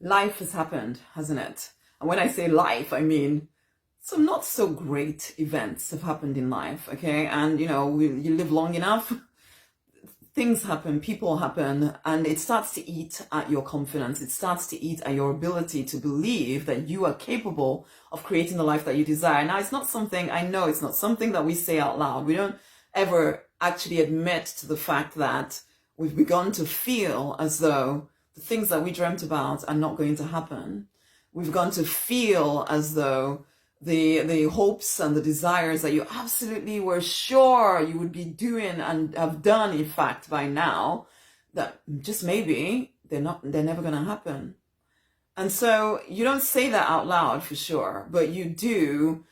Life has happened, hasn't it? And when I say life, I mean some not so great events have happened in life, okay? And you live long enough, things happen, people happen, and it starts to eat at your confidence. It starts to eat at your ability to believe that you are capable of creating the life that you desire. Now, it's not something, I know it's not something that we say out loud. We don't ever actually admit to the fact that we've begun to feel as though the things that we dreamt about are not going to happen. We've begun to feel as though the hopes and the desires that you absolutely were sure you would be doing and have done, in fact, by now, that just maybe they're never going to happen. And so you don't say that out loud for sure, but you do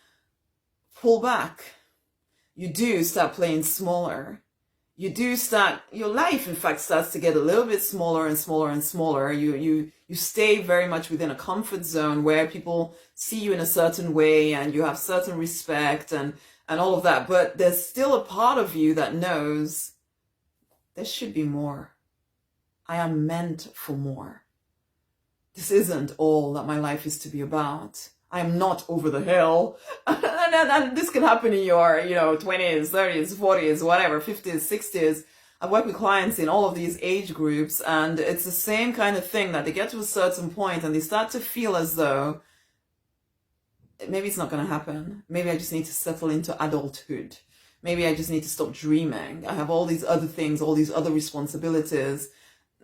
pull back. You do start playing smaller. You do start, your life in fact starts to get a little bit smaller and smaller and smaller. You stay very much within a comfort zone where people see you in a certain way and you have certain respect and all of that. But there's still a part of you that knows there should be more. I am meant for more. This isn't all that my life is to be about. I am not over the hill. And this can happen in your, 20s, 30s, 40s, whatever, 50s, 60s. I've worked with clients in all of these age groups, and it's the same kind of thing that they get to a certain point and they start to feel as though maybe it's not going to happen. Maybe I just need to settle into adulthood. Maybe I just need to stop dreaming. I have all these other things, all these other responsibilities.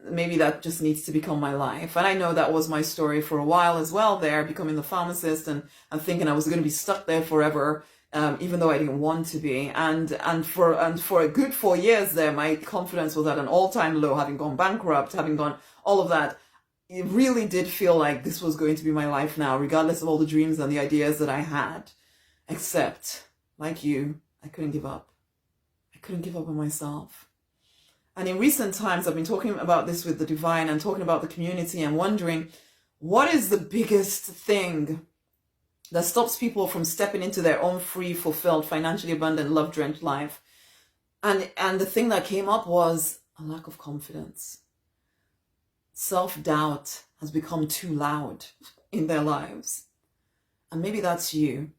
Maybe that just needs to become my life. And I know that was my story for a while as well there, becoming the pharmacist and thinking I was going to be stuck there forever, even though I didn't want to be. And for a good 4 years there, my confidence was at an all-time low, having gone bankrupt, having gone all of that. It really did feel like this was going to be my life now, regardless of all the dreams and the ideas that I had. Except, like you, I couldn't give up. I couldn't give up on myself. And in recent times, I've been talking about this with the divine and talking about the community and wondering, what is the biggest thing that stops people from stepping into their own free, fulfilled, financially abundant, love-drenched life? And the thing that came up was a lack of confidence. Self-doubt has become too loud in their lives. And maybe that's you.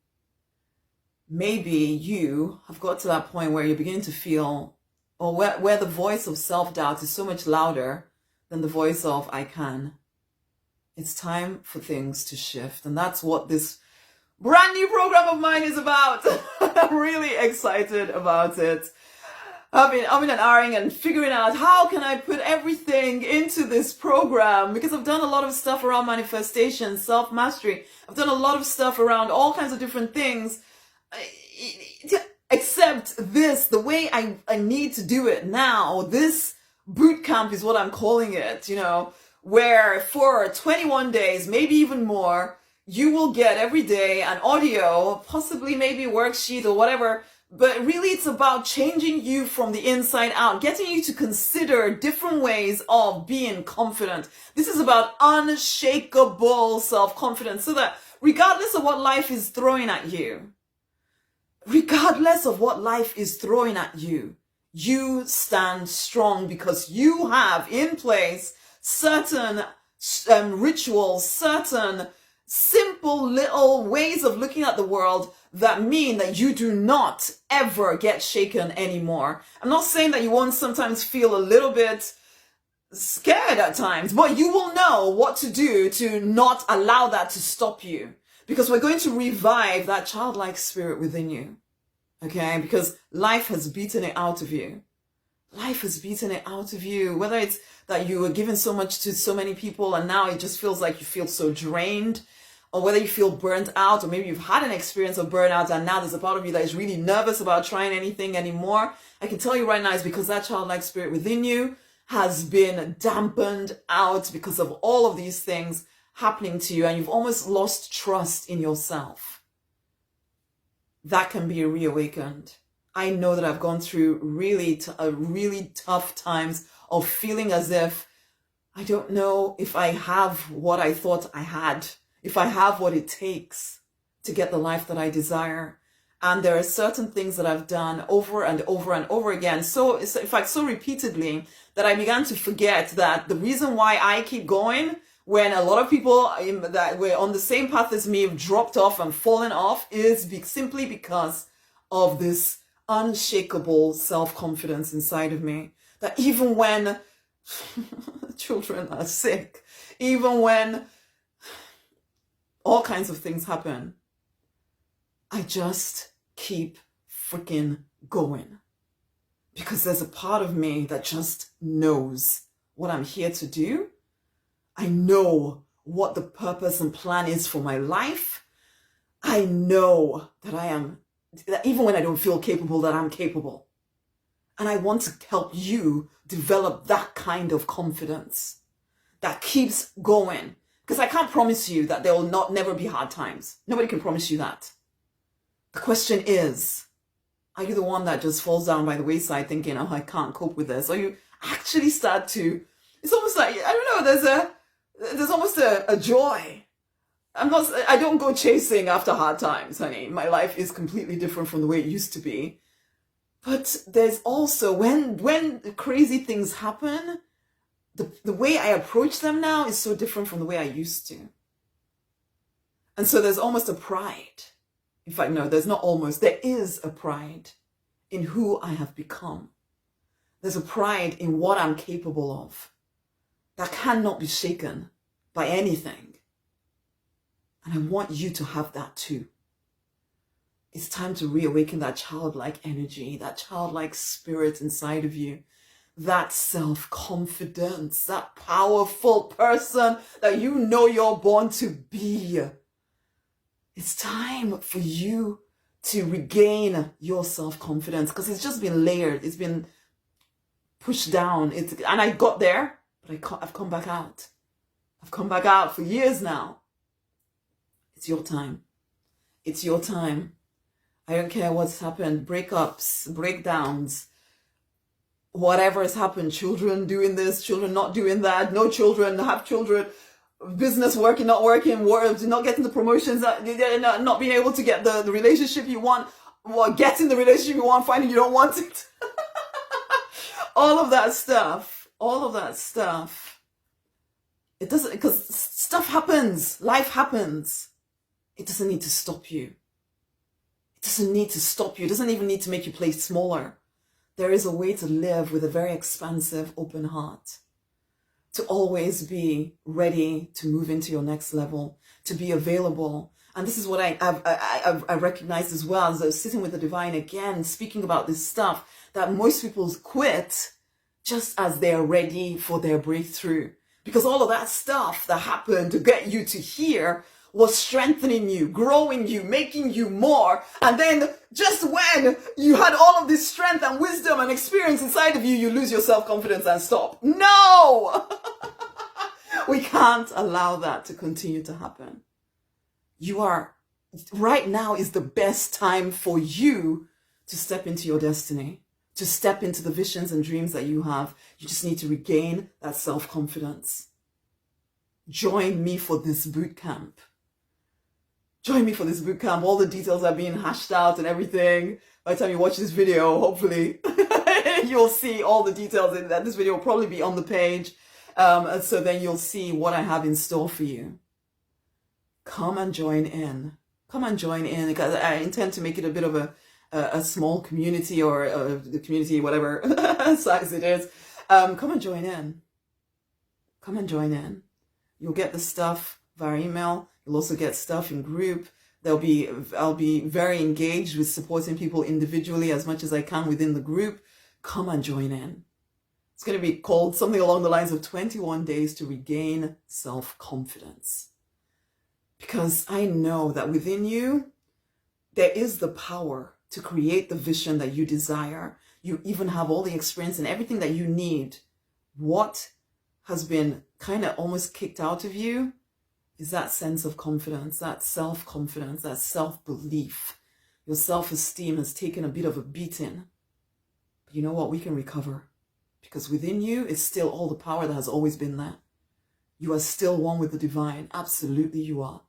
Maybe you have got to that point where you're beginning to feel, or where the voice of self-doubt is so much louder than the voice of I can. It's time for things to shift. And that's what this brand new program of mine is about. I'm really excited about it. I've been and ahhing and figuring out how can I put everything into this program, because I've done a lot of stuff around manifestation, self-mastery. I've done a lot of stuff around all kinds of different things. Except this, the way I need to do it now, this boot camp is what I'm calling it, where for 21 days, maybe even more, you will get every day an audio, possibly maybe a worksheet or whatever, but really it's about changing you from the inside out, getting you to consider different ways of being confident. This is about unshakable self-confidence, so that regardless of what life is throwing at you, you stand strong because you have in place certain rituals, certain simple little ways of looking at the world that mean that you do not ever get shaken anymore. I'm not saying that you won't sometimes feel a little bit scared at times, but you will know what to do to not allow that to stop you. Because we're going to revive that childlike spirit within you. Okay? Because life has beaten it out of you. Life has beaten it out of you. Whether it's that you were given so much to so many people and now it just feels like you feel so drained, or whether you feel burnt out, or maybe you've had an experience of burnout and now there's a part of you that is really nervous about trying anything anymore. I can tell you right now it's because that childlike spirit within you has been dampened out because of all of these things happening to you, and you've almost lost trust in yourself. That can be reawakened. I know that I've gone through really tough times of feeling as if I don't know if I have what I thought I had, if I have what it takes to get the life that I desire. And there are certain things that I've done over and over and over again. So, in fact, so repeatedly that I began to forget that the reason why I keep going, when a lot of people that were on the same path as me have dropped off and fallen off is simply because of this unshakable self-confidence inside of me. That even when children are sick, even when all kinds of things happen, I just keep freaking going. Because there's a part of me that just knows what I'm here to do. I know what the purpose and plan is for my life. I know that even when I don't feel capable, that I'm capable. And I want to help you develop that kind of confidence that keeps going. Because I can't promise you that there will never be hard times. Nobody can promise you that. The question is, are you the one that just falls down by the wayside thinking, oh, I can't cope with this? Or you actually start to, it's almost like, I don't know, there's almost a joy. I don't go chasing after hard times, honey. My life is completely different from the way it used to be. But there's also, when crazy things happen, the way I approach them now is so different from the way I used to. And so there's almost a pride. In fact, no, there's not almost. There is a pride in who I have become. There's a pride in what I'm capable of that cannot be shaken by anything. And I want you to have that too. It's time to reawaken that childlike energy, that childlike spirit inside of you, that self-confidence, that powerful person that you know you're born to be. It's time for you to regain your self-confidence because it's just been layered. It's been pushed down. And I got there, but I've come back out. I've come back out for years now. It's your time. It's your time. I don't care what's happened. Breakups, breakdowns, whatever has happened. Children doing this, children not doing that. No children, have children. Business working, not working, not getting the promotions, not being able to get the relationship you want, or getting the relationship you want, finding you don't want it. all of that stuff. It doesn't, because stuff happens, life happens. It doesn't need to stop you. It doesn't need to stop you. It doesn't even need to make you play smaller. There is a way to live with a very expansive, open heart. To always be ready to move into your next level, to be available. And this is what I recognized as well as I was sitting with the divine again, speaking about this stuff, that most people quit just as they're ready for their breakthrough. Because all of that stuff that happened to get you to here was strengthening you, growing you, making you more. And then just when you had all of this strength and wisdom and experience inside of you, you lose your self-confidence and stop. No! We can't allow that to continue to happen. Right now is the best time for you to step into your destiny, to step into the visions and dreams that you have. You just need to regain that self-confidence. Join me for this boot camp. Join me for this boot camp. All the details are being hashed out and everything. By the time you watch this video, hopefully, you'll see all the details in that. This video will probably be on the page. So then you'll see what I have in store for you. Come and join in. Come and join in. Because I intend to make it a bit of a small community or the community, whatever size it is. Come and join in. Come and join in. You'll get the stuff via email. You'll also get stuff in group. I'll be very engaged with supporting people individually as much as I can within the group. Come and join in. It's going to be called something along the lines of 21 days to regain self-confidence. Because I know that within you, there is the power to create the vision that you desire. You even have all the experience and everything that you need. What has been kind of almost kicked out of you is that sense of confidence, that self-confidence, that self-belief. Your self-esteem has taken a bit of a beating. But you know what? We can recover. Because within you is still all the power that has always been there. You are still one with the divine. Absolutely you are.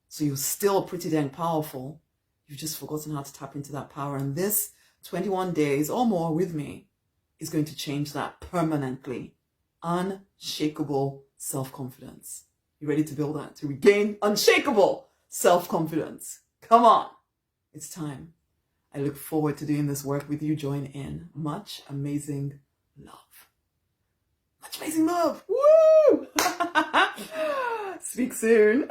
So you're still pretty dang powerful. You've just forgotten how to tap into that power. And this 21 days or more with me is going to change that permanently. unshakable self-confidence. You ready to build that? To regain unshakable self-confidence. Come on. It's time. I look forward to doing this work with you. Join in. Much amazing love. Much amazing love. Woo! Speak soon.